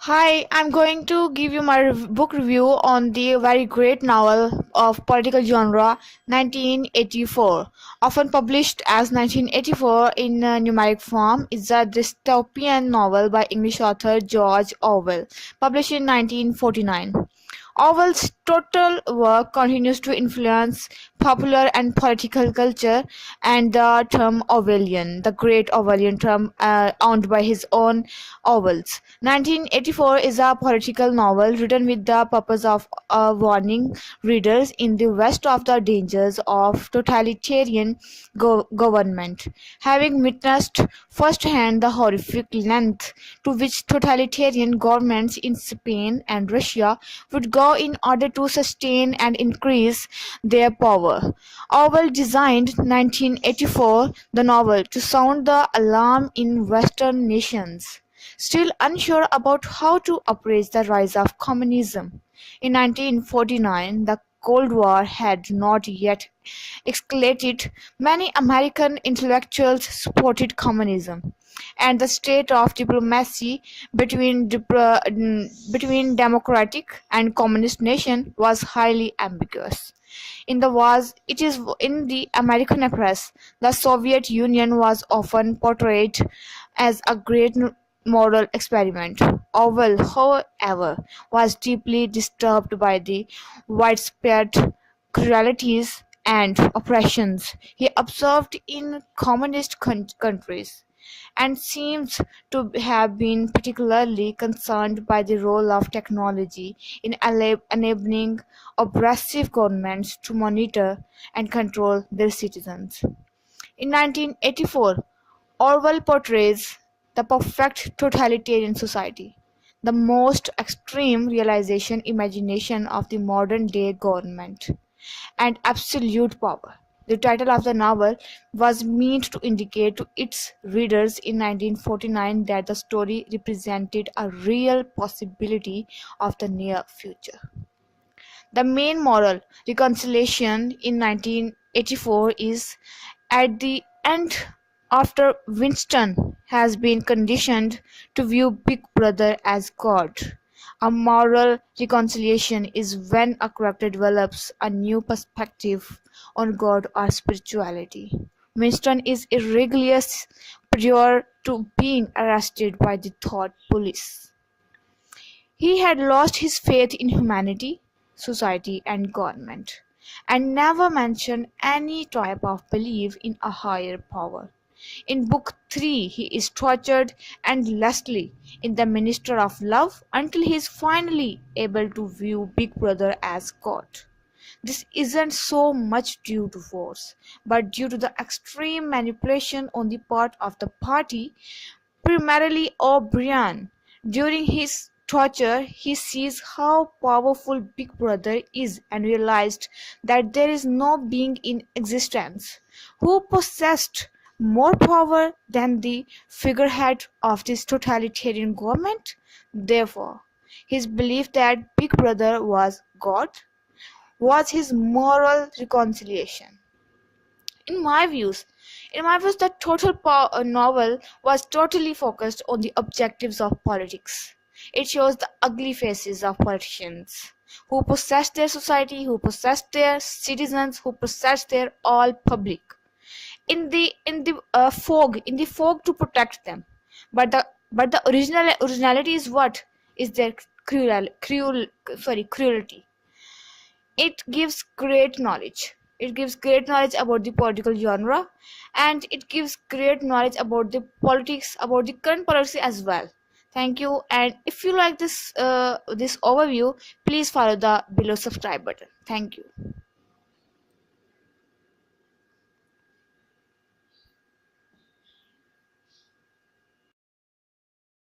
Hi, I'm going to give you my book review on the very great novel of political genre 1984. Often published as 1984 in numeric form, is a dystopian novel by English author George Orwell, published in 1949. Orwell's total work continues to influence popular and political culture, and the term Orwellian, the great Orwellian term owned by his own Orwells. 1984 is a political novel written with the purpose of warning readers in the West of the dangers of totalitarian government. Having witnessed firsthand the horrific length to which totalitarian governments in Spain and Russia would go in order to sustain and increase their power. Orwell designed 1984, the novel, to sound the alarm in Western nations, still unsure about how to appraise the rise of communism. In 1949, the Cold War had not yet escalated. Many American intellectuals supported communism, and the state of diplomacy between democratic and communist nations was highly ambiguous. It is in the American press, the Soviet Union was often portrayed as a great moral experiment. Orwell, however, was deeply disturbed by the widespread cruelties and oppressions he observed in communist countries, and seems to have been particularly concerned by the role of technology in enabling oppressive governments to monitor and control their citizens. In 1984, Orwell portrays the perfect totalitarian society, the most extreme realization imagination of the modern day government, and absolute power. The title of the novel was meant to indicate to its readers in 1949 that the story represented a real possibility of the near future. The main moral reconciliation in 1984 is at the end, after Winston has been conditioned to view Big Brother as God. A moral reconciliation is when a character develops a new perspective on God or spirituality. Winston is irregulous prior to being arrested by the thought police. He had lost his faith in humanity, society, and government, and never mentioned any type of belief in a higher power. In Book 3, he is tortured endlessly in The Minister of Love until he is finally able to view Big Brother as God. This isn't so much due to force, but due to the extreme manipulation on the part of the party, primarily O'Brien. During his torture, he sees how powerful Big Brother is and realized that there is no being in existence who possessed more power than the figurehead of this totalitarian government. Therefore, his belief that Big Brother was God was his moral reconciliation. In my views, the novel was totally focused on the objectives of politics. It shows the ugly faces of politicians who possess their society, who possess their citizens, who possess their all public in the fog to protect them. But the originality is what is their cruelty. It gives great knowledge about the political genre, and it gives great knowledge about the politics, about the current policy as well. Thank you, and if you like this overview, please follow the below subscribe button. Thank you.